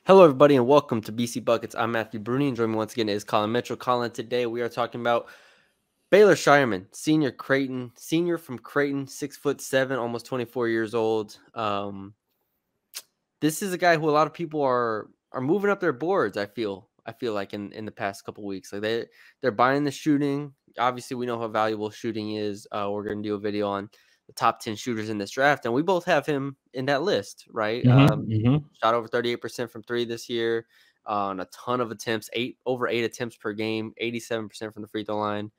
Hello, everybody, and welcome to BC Buckets. I'm Matthew Brune, and joining me once again is Colin Mitchell. Colin, today we are talking about Baylor Scheierman, senior from Creighton, 6'7", almost 24 years old. This is a guy who a lot of people are moving up their boards. I feel like in the past couple of weeks, like they're buying the shooting. Obviously, we know how valuable shooting is. We're going to do a video on the top 10 shooters in this draft, and we both have him in that list, right? Shot over 38% from three this year on a ton of attempts, over eight attempts per game, 87% from the free throw line.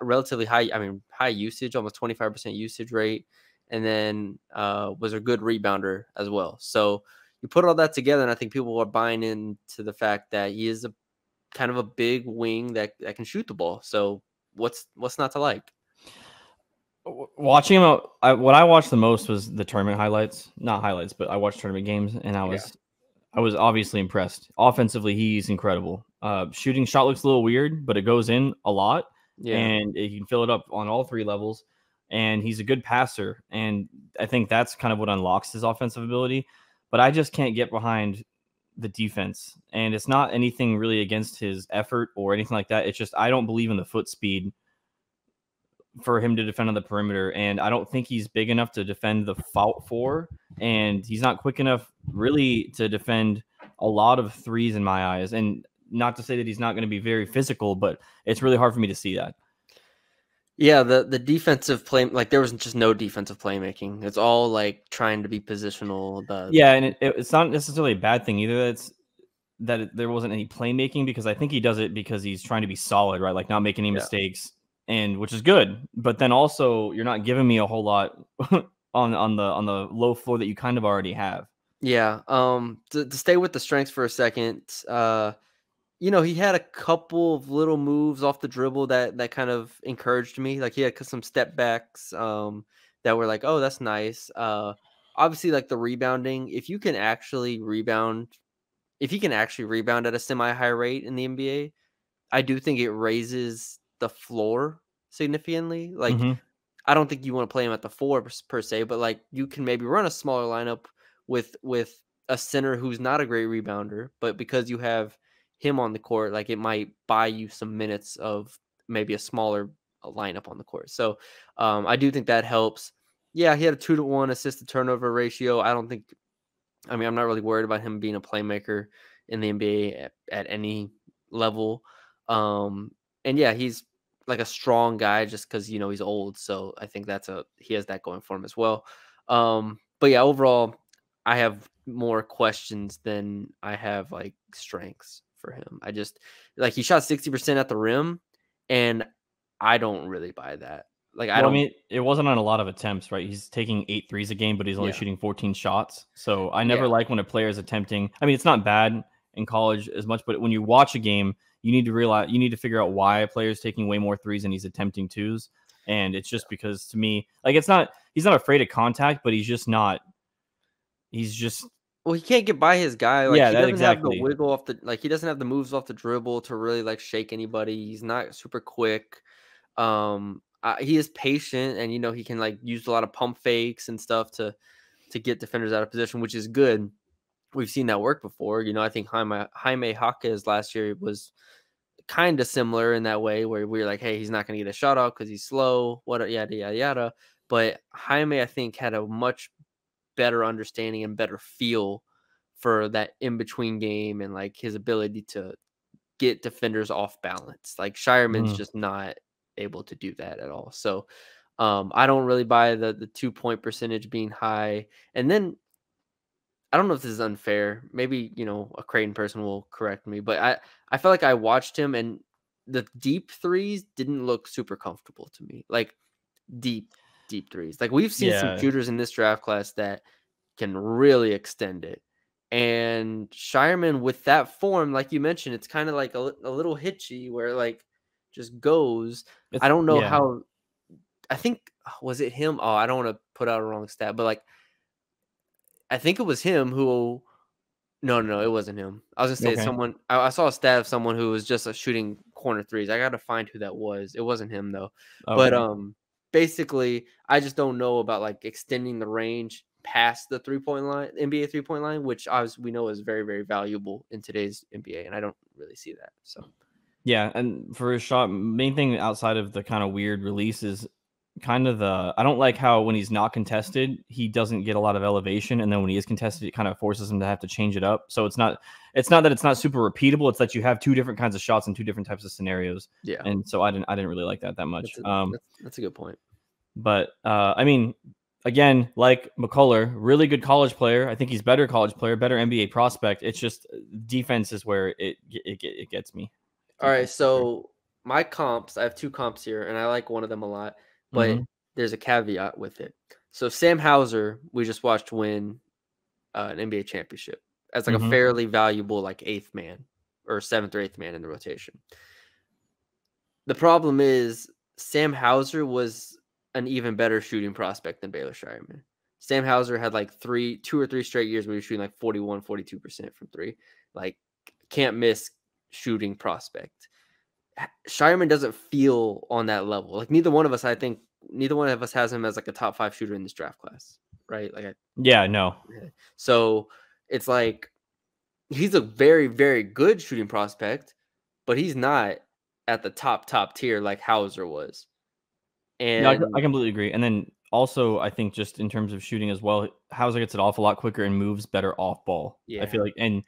Relatively high, high usage, almost 25% usage rate, and then was a good rebounder as well. So you put all that together, and I think people are buying into the fact that he is a kind of a big wing that can shoot the ball. So what's not to like? Watching him, what I watched the most was the tournament highlights. Not highlights, but I watched tournament games, and I was obviously impressed. Offensively, he's incredible. Shooting shot looks a little weird, but it goes in a lot, and he can fill it up on all three levels. And he's a good passer, and I think that's kind of what unlocks his offensive ability. But I just can't get behind the defense, and it's not anything really against his effort or anything like that. It's just I don't believe in the foot speed for him to defend on the perimeter, and I don't think he's big enough to defend the four, and he's not quick enough really to defend a lot of threes in my eyes. And not to say that he's not going to be very physical, but it's really hard for me to see that. Yeah, the defensive play, like there was just no defensive playmaking. It's all like trying to be positional. And it's not necessarily a bad thing either. There wasn't any playmaking, because I think he does it because he's trying to be solid, right? Like not making any mistakes, and which is good. But then also you're not giving me a whole lot on the low floor that you kind of already have. Yeah. To stay with the strengths for a second, he had a couple of little moves off the dribble that kind of encouraged me. Like he had some step backs that were like, oh, that's nice. Obviously, like the rebounding, if he can actually rebound at a semi-high rate in the NBA, I do think it raises the floor significantly. Like I don't think you want to play him at the four per se, but like you can maybe run a smaller lineup with a center who's not a great rebounder, but because you have him on the court, like it might buy you some minutes of maybe a smaller lineup on the court. So I do think that helps. Yeah, he had a 2-to-1 assist to turnover ratio. I'm not really worried about him being a playmaker in the NBA at any level. And yeah, he's like a strong guy just because he's old. So I think he has that going for him as well. But yeah, overall, I have more questions than I have like strengths for him. I just like he shot 60% at the rim, and I don't really buy that. Like I don't. It wasn't on a lot of attempts, right? He's taking 8 threes a game, but he's only shooting 14 shots. So I never like when a player is attempting. I mean, it's not bad in college as much, but when you watch a game, you need to figure out why a player is taking way more threes and he's attempting twos. And it's just because, to me, like he's not afraid of contact, but he's just well, he can't get by his guy. Like he doesn't have the exactly. wiggle off he doesn't have the moves off the dribble to really like shake anybody. He's not super quick. He is patient, and he can like use a lot of pump fakes and stuff to get defenders out of position, which is good. We've seen that work before. I think Jaime Jaquez last year was kind of similar in that way, where we were like, hey, he's not going to get a shot off because he's slow, yada yada yada. But Jaime, I think, had a much better understanding and better feel for that in between game and like his ability to get defenders off balance. Like Scheierman's just not able to do that at all. So I don't really buy the 2-point percentage being high. And then I don't know if this is unfair. Maybe, a Creighton person will correct me, but I felt like I watched him and the deep threes didn't look super comfortable to me. Like deep threes. Like we've seen some shooters in this draft class that can really extend it. And Scheierman, with that form, like you mentioned, it's kind of like a little hitchy where like just goes. I don't know how. I think, was it him? Oh, I don't want to put out a wrong stat, but like I think it was him who. No, it wasn't him. I was gonna say someone. I saw a stat of someone who was just shooting corner threes. I got to find who that was. It wasn't him though. Okay. But basically, I just don't know about like extending the range past the 3-point line, NBA 3-point line, which obviously we know is very, very valuable in today's NBA, and I don't really see that. So Yeah, and for his shot, main thing outside of the kind of weird release is kind of I don't like how when he's not contested, he doesn't get a lot of elevation, and then when he is contested, it kind of forces him to have to change it up. So it's not that it's not super repeatable. It's that you have two different kinds of shots and two different types of scenarios. yeah, And so I didn't really like that much. that's a good point. But I mean, again, like McCullough, really good college player. I think he's better college player, better NBA prospect. It's just defense is where it gets me. All right, Defense. so my comps, I have 2 comps here, and I like one of them a lot, but there's a caveat with it. So Sam Hauser, we just watched win an NBA championship as like a fairly valuable like 8th man or 7th or 8th man in the rotation. The problem is Sam Hauser was an even better shooting prospect than Baylor Scheierman. Sam Hauser had like 2 or 3 straight years where he was shooting like 41, 42% from 3. Like can't miss shooting prospect. Scheierman doesn't feel on that level. Like neither one of us has him as like a top 5 shooter in this draft class, right? Like no. So it's like he's a very, very good shooting prospect, but he's not at the top tier like Hauser was. And no, I completely agree. And then also, I think just in terms of shooting as well, Hauser gets it off a lot quicker and moves better off ball. Yeah. I feel like, and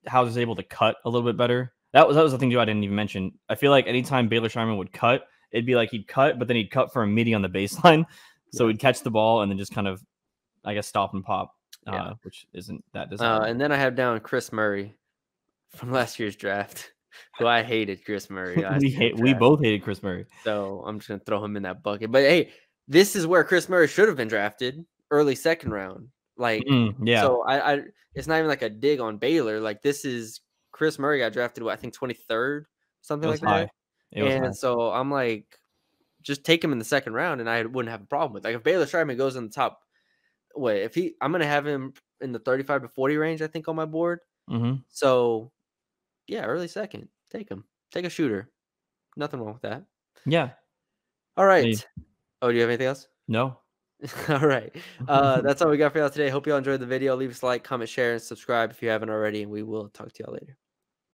Hauser's able to cut a little bit better. That was the thing too I didn't even mention. I feel like anytime Baylor Scheierman would cut, it'd be like he'd cut, but then he'd cut for a midi on the baseline. So he'd catch the ball and then just kind of, I guess, stop and pop, which isn't that desirable. And then I have down Chris Murray from last year's draft. Who I hated Chris Murray. We both hated Chris Murray. So I'm just going to throw him in that bucket. But hey, this is where Chris Murray should have been drafted, early 2nd round. Like, so I it's not even like a dig on Baylor. Like, this is Chris Murray got drafted, I think 23rd, something like that. And so I'm like, just take him in the 2nd round, and I wouldn't have a problem with it. Like, if Baylor Scheierman goes in the top, I'm going to have him in the 35 to 40 range, I think, on my board. So yeah, early 2nd. Take him. Take a shooter. Nothing wrong with that. Yeah. All right. Oh, do you have anything else? No. All right. That's all we got for y'all today. Hope y'all enjoyed the video. Leave us a like, comment, share, and subscribe if you haven't already, and we will talk to y'all later.